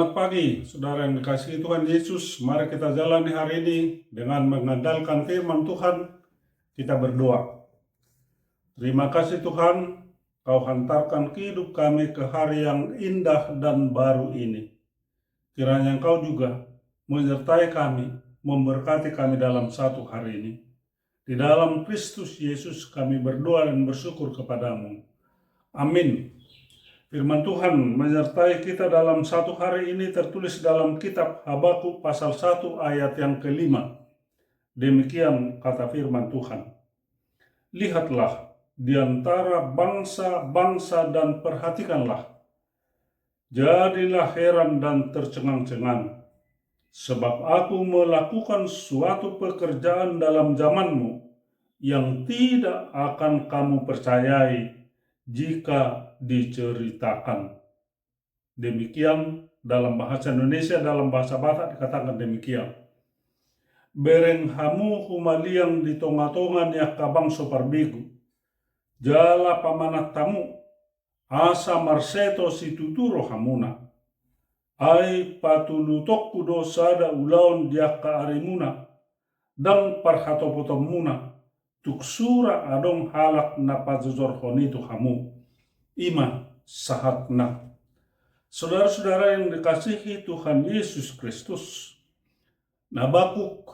Selamat pagi, saudara yang dikasihi Tuhan Yesus. Mari kita jalani hari ini dengan mengandalkan firman Tuhan. Kita berdoa. Terima kasih Tuhan, Kau hantarkan hidup kami ke hari yang indah dan baru ini. Kiranya Engkau juga menyertai kami, memberkati kami dalam satu hari ini. Di dalam Kristus Yesus kami berdoa dan bersyukur kepadamu. Amin. Firman Tuhan menyertai kita dalam satu hari ini tertulis dalam kitab Habakuk pasal 1 ayat yang kelima. Demikian kata firman Tuhan. Lihatlah di antara bangsa-bangsa dan perhatikanlah. Jadilah heran dan tercengang-cengang. Sebab aku melakukan suatu pekerjaan dalam zamanmu yang tidak akan kamu percayai jika diceritakan. Demikian dalam bahasa Indonesia, dalam bahasa Batak dikatakan demikian. Bereng hamu humaliang di tonga-tonga niak kabang soparbigu. Jala pamanat tamu, asa marseto situturo hamuna. Ai patulutokku dosada ulaun diak ka arimuna. Dang parhatopotomuna. Tuksura adong halak na pazuzor honitu hamu. Ima sahatna. Saudara-saudara yang dikasihi Tuhan Yesus Kristus, Habakuk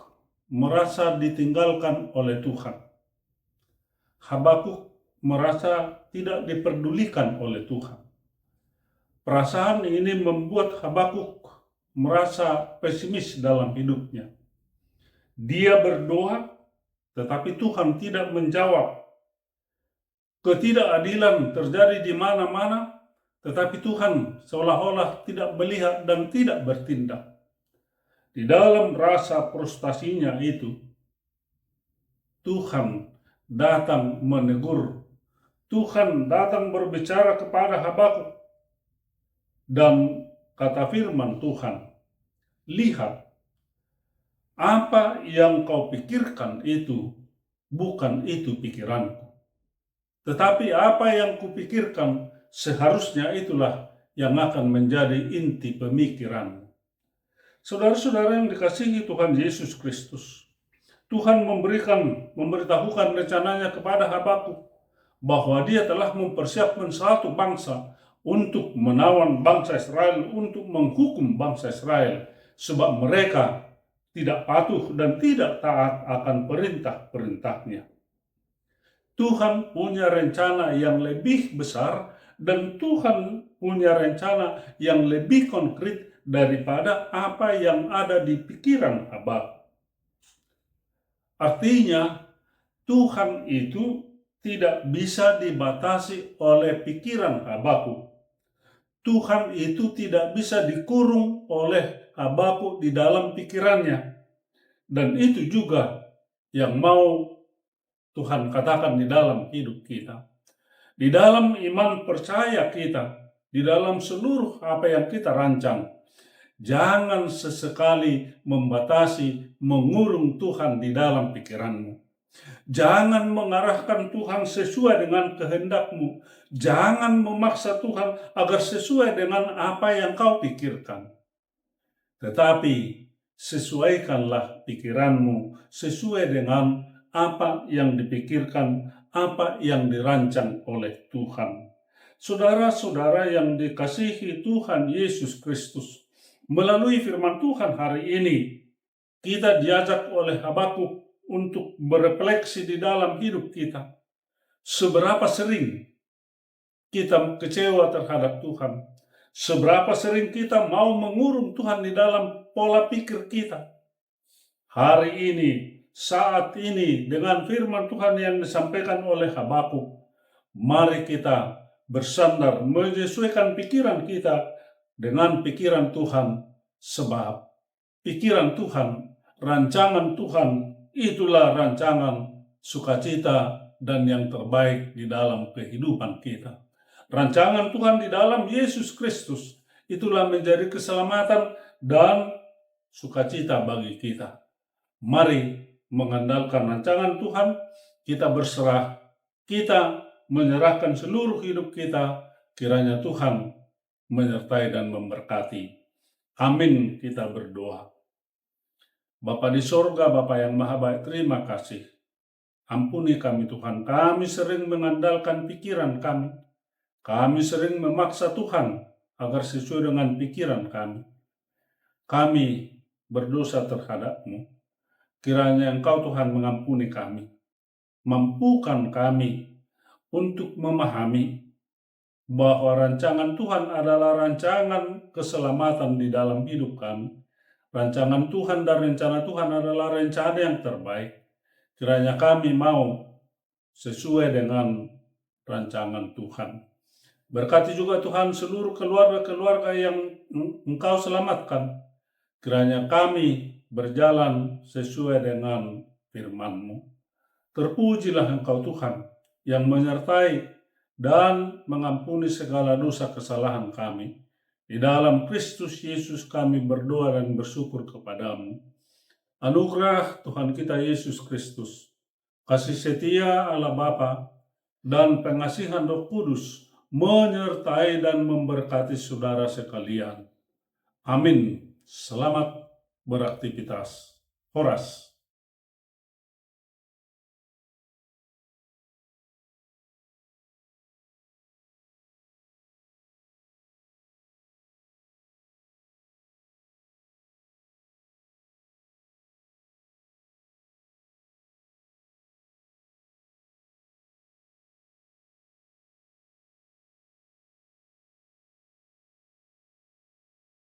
merasa ditinggalkan oleh Tuhan. Habakuk merasa tidak diperdulikan oleh Tuhan. Perasaan ini membuat Habakuk merasa pesimis dalam hidupnya. Dia berdoa, tetapi Tuhan tidak menjawab. Ketidakadilan terjadi di mana-mana, tetapi Tuhan seolah-olah tidak melihat dan tidak bertindak. Di dalam rasa frustasinya itu, Tuhan datang menegur. Tuhan datang berbicara kepada Habakuk. Dan kata firman Tuhan, lihat, apa yang kau pikirkan itu bukan itu pikiranku. Tetapi apa yang kupikirkan seharusnya itulah yang akan menjadi inti pemikiran. Saudara-saudara yang dikasihi Tuhan Yesus Kristus, Tuhan memberitahukan rencananya kepada Habakuk bahwa dia telah mempersiapkan satu bangsa untuk menawan bangsa Israel, untuk menghukum bangsa Israel, sebab mereka tidak patuh dan tidak taat akan perintah-perintahnya. Tuhan punya rencana yang lebih besar dan Tuhan punya rencana yang lebih konkret daripada apa yang ada di pikiran Habakuk. Artinya, Tuhan itu tidak bisa dibatasi oleh pikiran Habakuk. Tuhan itu tidak bisa dikurung oleh Habakuk di dalam pikirannya. Dan itu juga yang mau Tuhan katakan di dalam hidup kita. Di dalam iman percaya kita, di dalam seluruh apa yang kita rancang, jangan sesekali membatasi, mengurung Tuhan di dalam pikiranmu. Jangan mengarahkan Tuhan sesuai dengan kehendakmu. Jangan memaksa Tuhan agar sesuai dengan apa yang kau pikirkan. Tetapi sesuaikanlah pikiranmu sesuai dengan apa yang dipikirkan, apa yang dirancang oleh Tuhan. Saudara-saudara yang dikasihi Tuhan Yesus Kristus, melalui firman Tuhan hari ini, kita diajak oleh Habakuk untuk berefleksi di dalam hidup kita. Seberapa sering kita kecewa terhadap Tuhan? Seberapa sering kita mau mengurung Tuhan di dalam pola pikir kita? Hari ini, saat ini, dengan firman Tuhan yang disampaikan oleh Habakuk, mari kita bersandar menyesuaikan pikiran kita dengan pikiran Tuhan, sebab pikiran Tuhan, rancangan Tuhan, itulah rancangan sukacita dan yang terbaik di dalam kehidupan kita. Rancangan Tuhan di dalam Yesus Kristus, itulah menjadi keselamatan dan sukacita bagi kita. Mari mengandalkan rancangan Tuhan, kita berserah, kita menyerahkan seluruh hidup kita, kiranya Tuhan menyertai dan memberkati. Amin, kita berdoa. Bapa di sorga, Bapa yang maha baik, terima kasih. Ampuni kami Tuhan, kami sering mengandalkan pikiran kami. Kami sering memaksa Tuhan agar sesuai dengan pikiran kami. Kami berdosa terhadap-Mu. Kiranya Engkau Tuhan mengampuni kami. Mampukan kami untuk memahami bahwa rancangan Tuhan adalah rancangan keselamatan di dalam hidup kami. Rancangan Tuhan dan rencana Tuhan adalah rencana yang terbaik. Kiranya kami mau sesuai dengan rancangan Tuhan. Berkati juga Tuhan seluruh keluarga-keluarga yang Engkau selamatkan. Kiranya kami berjalan sesuai dengan firman-Mu. Terpujilah Engkau Tuhan yang menyertai dan mengampuni segala dosa kesalahan kami. Di dalam Kristus Yesus kami berdoa dan bersyukur kepadamu. Anugerah Tuhan kita Yesus Kristus, kasih setia Allah Bapa, dan pengasihan Roh Kudus menyertai dan memberkati saudara sekalian. Amin. Selamat beraktivitas. Horas.